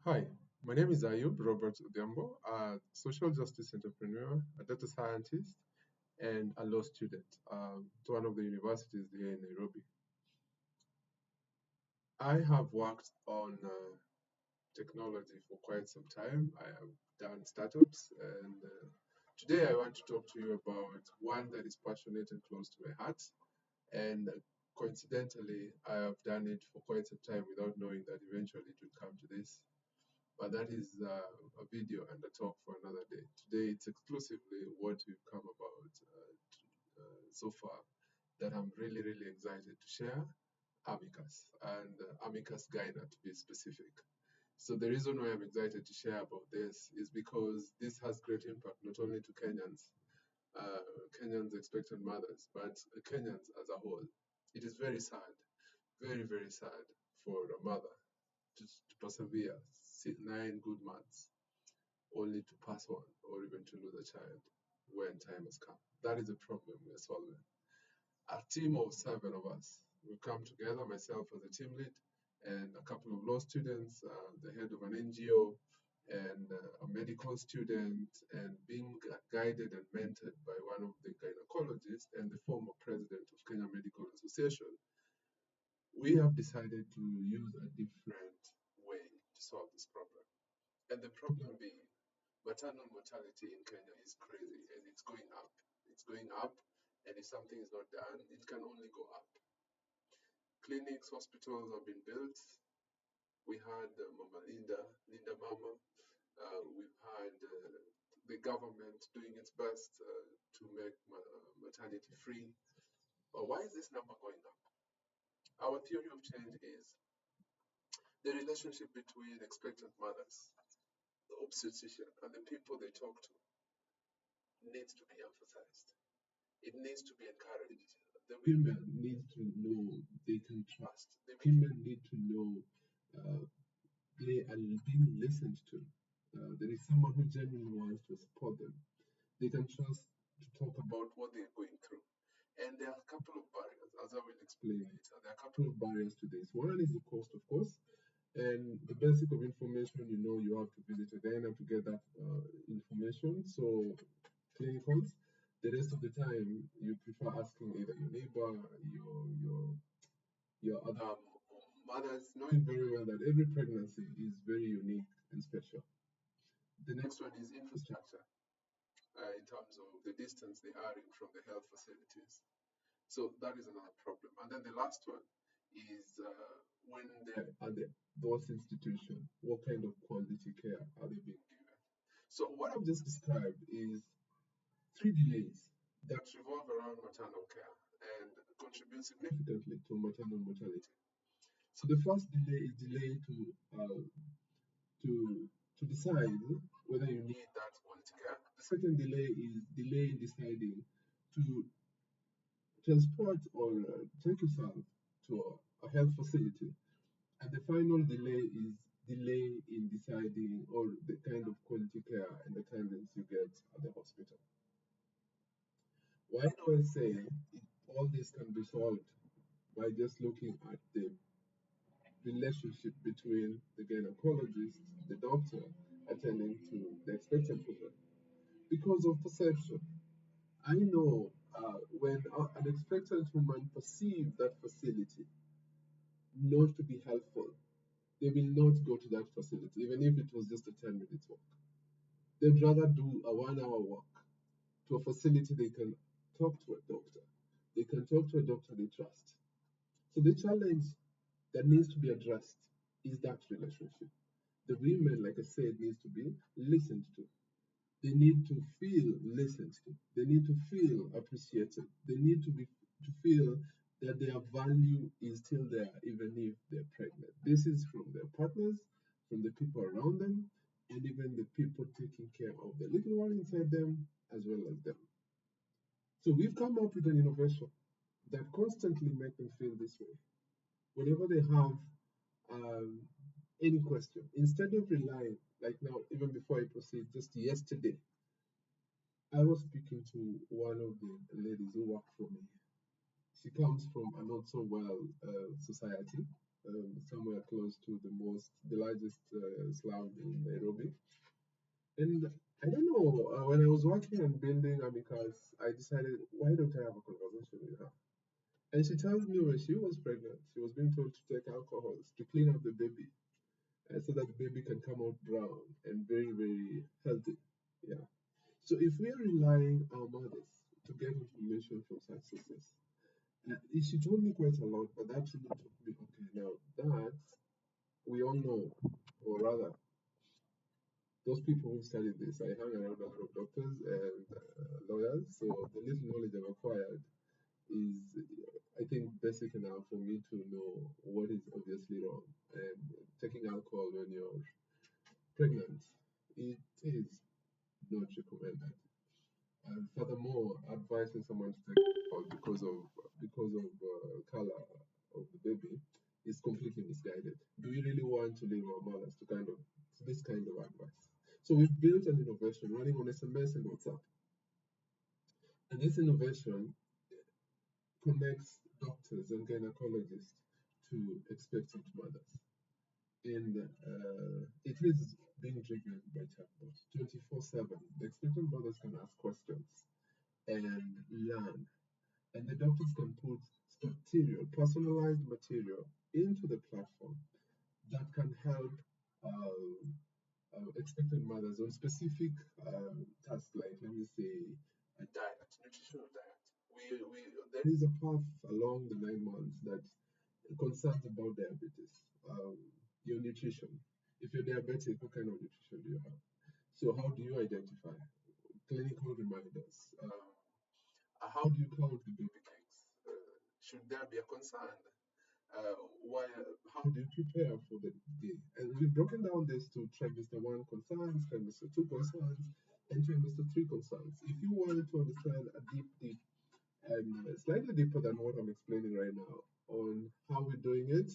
Hi, my name is Ayub Robert Odhiambo, a social justice entrepreneur, a data scientist, and a law student to one of the universities here in Nairobi. I have worked on technology for quite some time. I have done startups, and today I want to talk to you about one that is passionate and close to my heart. And coincidentally, I have done it for quite some time without knowing that eventually it would come to this. But that is a video and a talk for another day. Today, it's exclusively what we've come about so far that I'm really, really excited to share. Amicus and Amicus Gyna to be specific. So the reason why I'm excited to share about this is because this has great impact not only to Kenyans expectant mothers, but Kenyans as a whole. It is very sad, very, very sad for a mother to persevere 9 good months only to pass on or even to lose a child when time has come. That is a problem we're solving. A team of 7 of us, we come together, myself as a team lead, and a couple of law students, the head of an NGO, and a medical student, and being guided and mentored by one of the gynecologists and the former president of Kenya Medical Association. We have decided to use a different way to solve this problem. And the problem being, maternal mortality in Kenya is crazy and it's going up. It's going up, and if something is not done, it can only go up. Clinics, hospitals have been built. We had Mama Linda Mama. We've had the government doing its best to make maternity free. But why is this number going up? Our theory of change is the relationship between expectant mothers, the obstetrician, and the people they talk to needs to be emphasized. It needs to be encouraged. The women need to know they can trust. The women need to know uh, they are being listened to. There is someone who genuinely wants to support them. They can trust to talk about what they're going through. And there are a couple of barriers, as I will explain later. There are a couple of barriers to this. One is the cost, of course, and the basic of information, you have to visit a gyna to get that information. So clinicals. The rest of the time, you prefer asking either your neighbor, your other mothers, knowing very well that every pregnancy is very unique and special. The next one is infrastructure, in terms of the distance they are in from the health facilities. So that is another problem. And then the last one is when they're at those institutions, what kind of quality care are they being given? So what I've just described is three delays that revolve around maternal care and contribute significantly to maternal mortality. So the first delay is delay to to decide whether you need that quality care. The second delay is delay in deciding to transport or take yourself to a health facility. And the final delay is delay in deciding or the kind of quality care and attendance you get at the hospital. Why do I say all this can be solved by just looking at the relationship between the gynecologist, the doctor, attending to the expectant woman? Because of perception. I know when an expectant woman perceives that facility not to be helpful, they will not go to that facility, even if it was just a 10 minutes walk. They'd rather do a 1 hour walk to a facility they can talk to a doctor. They can talk to a doctor they trust. So the challenge that needs to be addressed is that relationship. The women, like I said, needs to be listened to. They need to feel listened to. They need to feel appreciated. They need to feel that their value is still there even if they're pregnant. This is from their partners, from the people around them, and even the people taking care of the little one inside them as well as them. So we've come up with an innovation that constantly make them feel this way. Whenever they have um, any question, instead of relying, like now, even before I proceed, just yesterday, I was speaking to one of the ladies who work for me. She comes from a not so well society. somewhere close to the largest slum in Nairobi. And I don't know, when I was working on building Amicus, I decided, why don't I have a conversation with her? And she tells me when she was pregnant, she was being told to take alcohols to clean up the baby, so that the baby can come out brown and very, very healthy. Yeah. So if we are relying our mothers to get information from such sources, she told me quite a lot, but that really took me, okay, now that we all know, or rather, those people who studied this, I hang around a lot of doctors and lawyers, so the little knowledge I've acquired is, I think, basic enough for me to know what is obviously wrong. And taking alcohol when you're pregnant, it is not recommended. And furthermore, advising someone to take alcohol because of color of the baby is completely misguided. Do we really want to leave our mothers to this kind of advice? So we've built an innovation running on SMS and WhatsApp, and this innovation connects doctors and gynecologists to expectant mothers. And it is being driven by chatbots 24/7. The expectant mothers can ask questions and learn, and the doctors can put material, personalized material into the platform that can help expectant mothers on specific tasks, like, let me say, a diet, nutritional diet. There is a path along the 9 months that concerns about diabetes, your nutrition. If you're diabetic, what kind of nutrition do you have? So how do you identify? Clinical reminders. How do you count the baby cakes? Should there be a concern? Uh, why, how do you prepare for the day? And we've broken down this to trimester 1 concerns, trimester 2 concerns, and trimester 3 concerns. If you wanted to understand a deep, and slightly deeper than what I'm explaining right now on how we're doing it,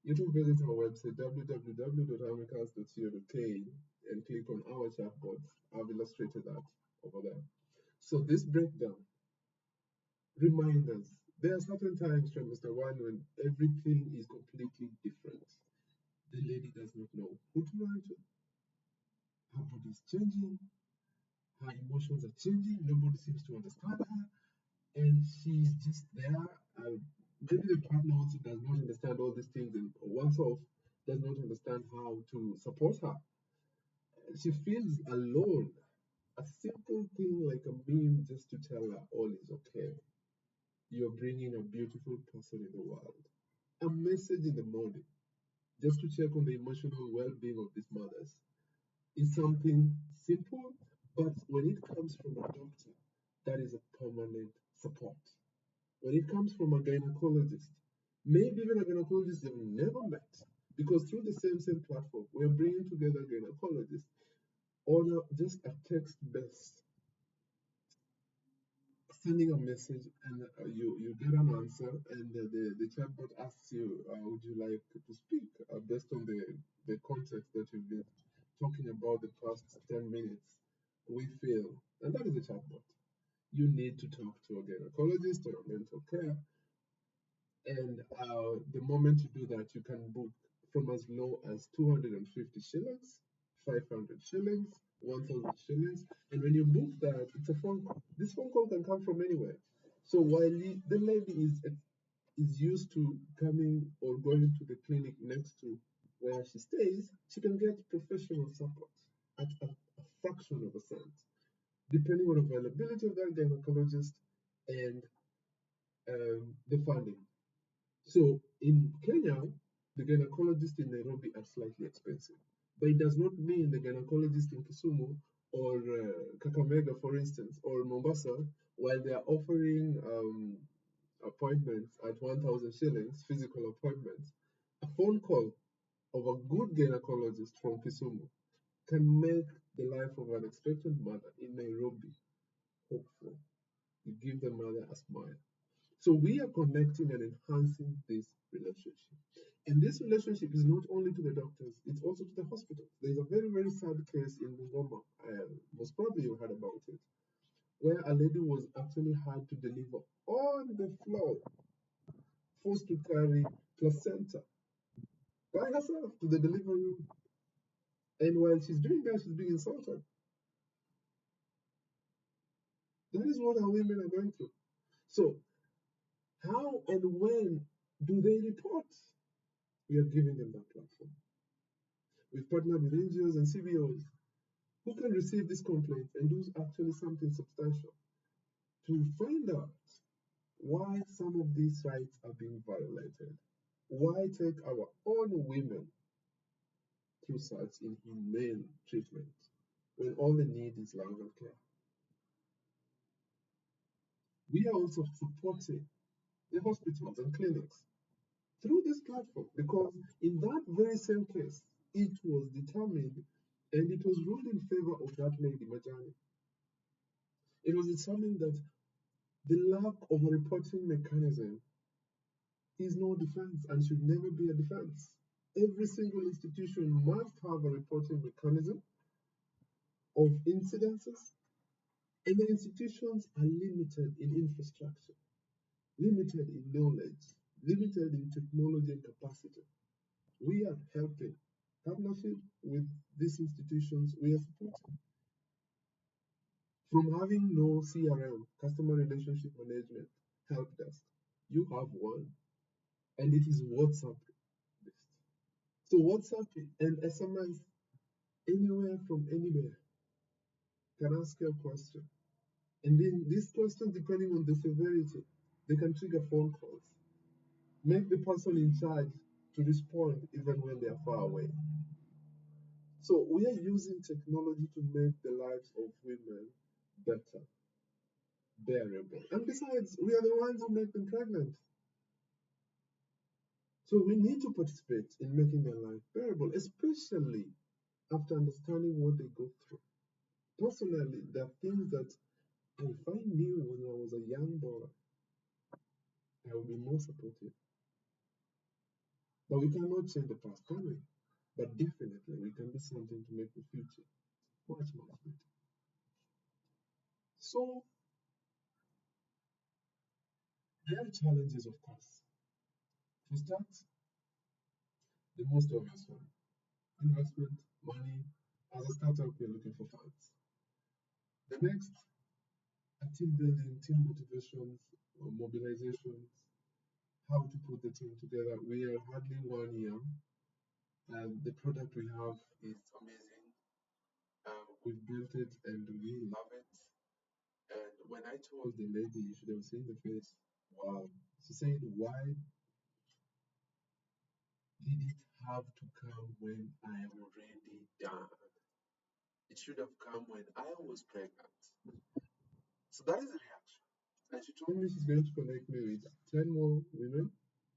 you can visit our website www.amicus.co.k and click on our chatbot. I've illustrated that over there. So this breakdown, reminders. There are certain times, trimester 1, when everything is completely different. The lady does not know who to run to. Her body is changing. Her emotions are changing. Nobody seems to understand her. And she's just there. Maybe the partner also does not understand all these things, and oneself does not understand how to support her. She feels alone. A simple thing like a meme just to tell her all is okay. You're bringing a beautiful person in the world. A message in the morning just to check on the emotional well being of these mothers is something simple, but when it comes from a doctor, that is a permanent support. When it comes from a gynecologist, maybe even a gynecologist they've never met, because through the same platform, we're bringing together gynecologists on just a text-based, sending a message, and you get an answer, and the chatbot asks you, would you like to speak, based on the context that you've been talking about the past 10 minutes. We feel, and that is a chatbot. You need to talk to a gynecologist or a mental care. And the moment you do that, you can book from as low as 250 shillings, 500 shillings, 1,000 shillings. And when you book that, it's a phone call. This phone call can come from anywhere. So while the lady is used to coming or going to the clinic next to where she stays, she can get professional support at a fraction of a cent, depending on availability of that gynecologist and the funding. So in Kenya, the gynecologists in Nairobi are slightly expensive, but it does not mean the gynecologist in Kisumu or Kakamega, for instance, or Mombasa, while they are offering appointments at 1,000 shillings, physical appointments, a phone call of a good gynecologist from Kisumu can make the life of an expectant mother in Nairobi hopeful. You give the mother a smile. So we are connecting and enhancing this relationship. And this relationship is not only to the doctors, it's also to the hospitals. There's a very, very sad case in Bungoma. Most probably you heard about it, where a lady was actually had to deliver on the floor, forced to carry placenta. by herself to the delivery room. And while she's doing that, she's being insulted. That is what our women are going through. So, how and when do they report? We are giving them that platform. We've partnered with NGOs and CBOs who can receive these complaints and do actually something substantial to find out why some of these rights are being violated. Why take our own women through such inhumane treatment when all they need is love and care? We are also supporting the hospitals and clinics through this platform because in that very same case, it was determined and it was ruled in favor of that lady, Majani. It was determined that the lack of a reporting mechanism is no defense and should never be a defense. Every single institution must have a reporting mechanism of incidences, and the institutions are limited in infrastructure, limited in knowledge, limited in technology and capacity. We are helping. Partnership with these institutions, we are supporting. From having no CRM, customer relationship management, help desk, you have one, and it is WhatsApp based. So WhatsApp and SMS anywhere from anywhere can ask you a question. And then these questions, depending on the severity, they can trigger phone calls. Make the person in charge to respond even when they are far away. So we are using technology to make the lives of women better, bearable. And besides, we are the ones who make them pregnant. So we need to participate in making their life bearable, especially after understanding what they go through. Personally, there are things that if I knew when I was a young boy, I would be more supportive. But we cannot change the past, can we? But definitely, we can do something to make the future much, much better. So, there are challenges, of course. To start, the most obvious one investment, money. As a startup, we're looking for funds. The next are team building, team motivations, mobilizations, how to put the team together. We are hardly 1 year, and the product we have is amazing. We've built it and we love it. And when I told the lady, you should have seen the face. Wow. She said, why did it have to come when I am already done? It should have come when I was pregnant. So that is the reaction. And she told me she's going to connect me with 10 more women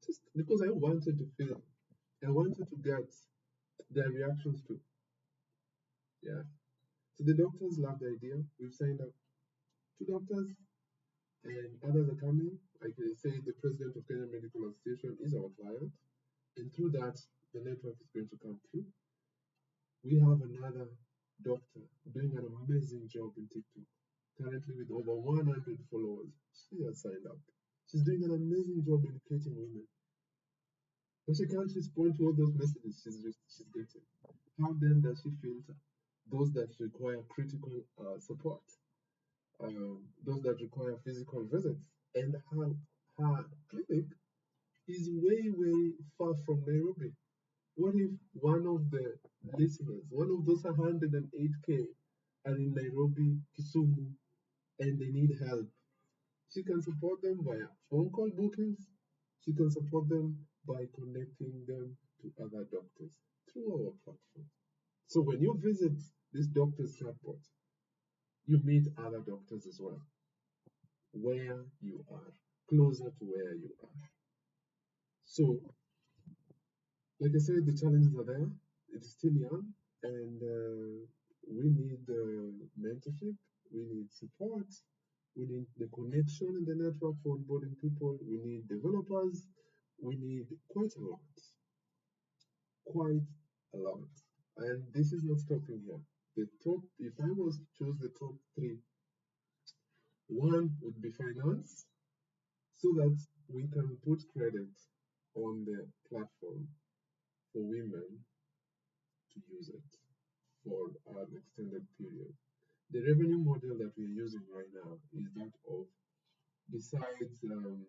just because I wanted to feel, I wanted to get their reactions too. Yeah. So the doctors love the idea. We've signed up 2 doctors and others are coming. I can say the president of Kenya Medical Association is our client. And through that, the network is going to come through. We have another doctor doing an amazing job in TikTok, currently with over 100 followers. She has signed up. She's doing an amazing job educating women. But she can't respond to all those messages she's getting. How then does she filter those that require critical support, those that require physical visits? And her clinic is way, way far from Nairobi. What if one of the listeners, one of those 108K, are in Nairobi, Kisumu, and they need help? She can support them via phone call bookings. She can support them by connecting them to other doctors through our platform. So when you visit this doctor's chatbot, you meet other doctors as well, where you are, closer to where you are. So, like I said, the challenges are there. It is still young, and we need mentorship, we need support, we need the connection in the network for onboarding people, we need developers, we need quite a lot. Quite a lot. And this is not stopping here. The top, if I was to choose the top three, one would be finance, so that we can put credit on the platform for women to use it for an extended period. The revenue model that we're using right now is that of, besides the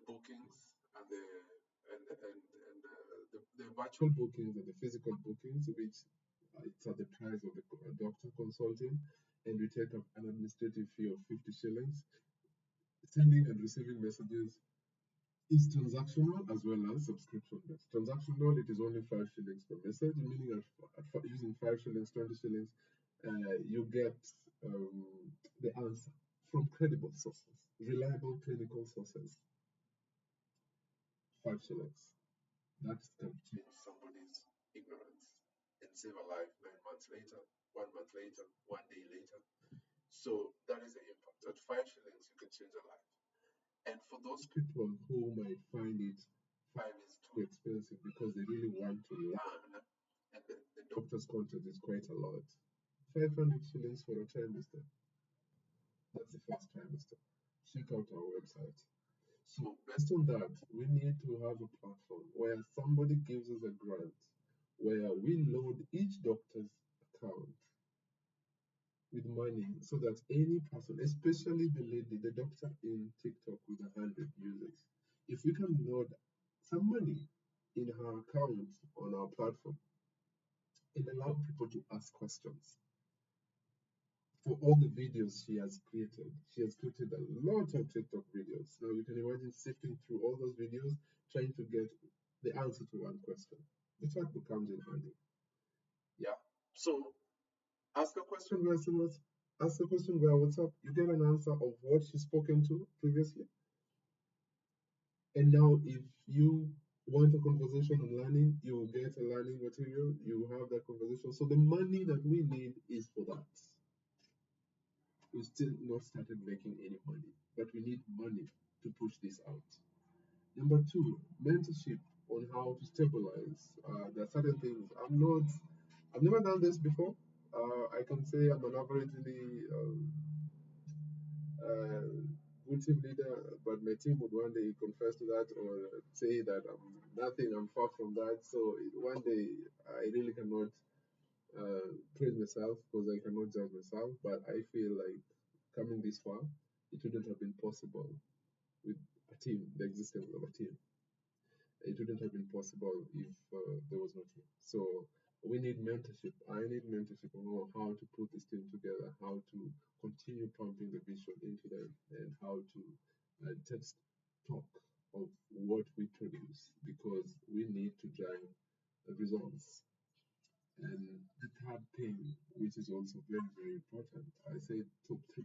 bookings and the virtual bookings and the physical bookings, which it's at the price of a doctor consulting, and we take up an administrative fee of 50 shillings. Sending and receiving messages is transactional as well as subscription based. Transactional, it is only 5 shillings per message, meaning using 5 shillings, 20 shillings, you get the answer from credible sources, reliable clinical sources. 5 shillings. That can change somebody's ignorance and save a life 9 months later, 1 month later, 1 day later. So that is the impact. At 5 shillings, you can change a life. And for those people who might find it 5 is too expensive because they really want to learn, and the doctor's content is quite a lot, 500 shillings for a trimester. That's the first trimester. Check out our website. So based on that, we need to have a platform where somebody gives us a grant, where we load each doctor's account with money so that any person, especially the lady, the doctor in TikTok with 100 users, if we can load some money in her account on our platform and allow people to ask questions for all the videos she has created. She has created a lot of TikTok videos. Now you can imagine sifting through all those videos, trying to get the answer to one question. The chat becomes in handy. Yeah. So ask a question via SMS, ask a question via WhatsApp, you get an answer of what she's spoken to previously. And now if you want a conversation on learning, you will get a learning material, you have that conversation. So the money that we need is for that. We've still not started making any money, but we need money to push this out. Number two, mentorship on how to stabilize. There are certain things I've never done this before. I can say I'm an averagely good team leader, but my team would one day confess to that or say that I'm nothing, I'm far from that. So one day I really cannot praise myself because I cannot judge myself, but I feel like coming this far, it wouldn't have been possible with a team, the existence of a team. It wouldn't have been possible if there was no team. So we need mentorship. I need mentorship on how to put this team together, how to continue pumping the vision into them, and how to take stock of what we produce because we need to drive results. And the third thing, which is also very, very important, I say top three,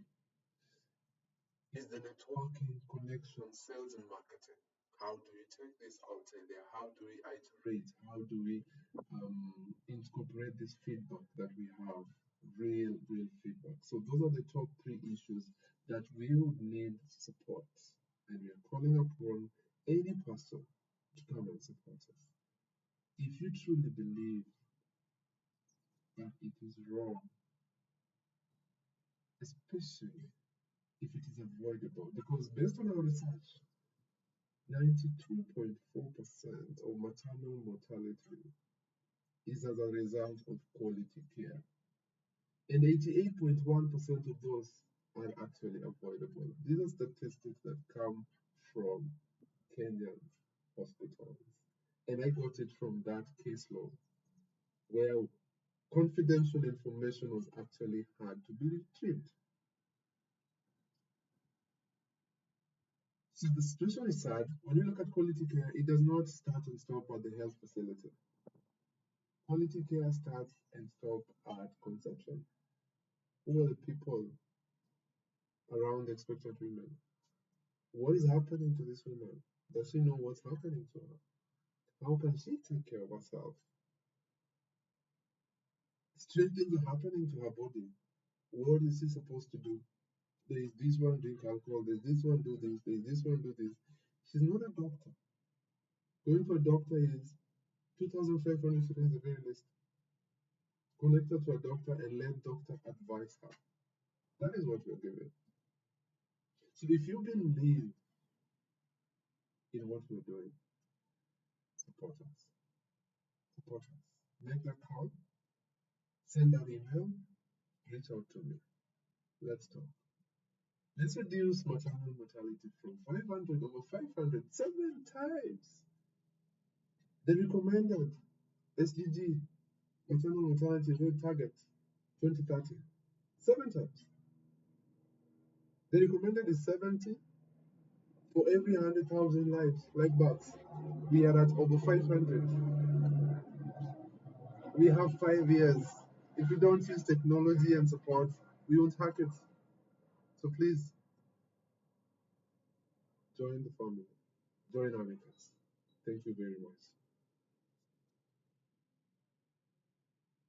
is the networking, connection, sales, and marketing. How do we take this out there? How do we iterate? How do we incorporate this feedback that we have? Real feedback. So those are the top three issues that we would need support. And we are calling upon any person to come and support us. If you truly believe that it is wrong, especially if it is avoidable, because based on our research, 92.4% of maternal mortality is as a result of quality care, and 88.1% of those are actually avoidable. These are statistics that come from Kenyan hospitals, and I got it from that case law where confidential information was actually had to be retrieved. So the situation is sad. When you look at quality care, it does not start and stop at the health facility. Quality care starts and stops at conception. Who are the people around the expectant women? What is happening to this woman? Does she know what's happening to her? How can she take care of herself? Strange things are happening to her body. What is she supposed to do? There is this one drink alcohol, there's this one do this, there's this one do this. She's not a doctor. Going to a doctor is 2,500 shillings the very least. Connect her to a doctor and let doctor advise her. That is what we're giving. So if you believe in what we're doing, support us. support us. Make that call, send that email, reach out to me. Let's talk. Let's reduce maternal mortality from 500 over 500 7 times. The recommended SDG maternal mortality rate target 2030 7 times. The recommended is 70 for every 100,000 lives, like births. We are at over 500. We have 5 years. If we don't use technology and support, we won't hack it. So please join the family, join Amicus. Thank you very much.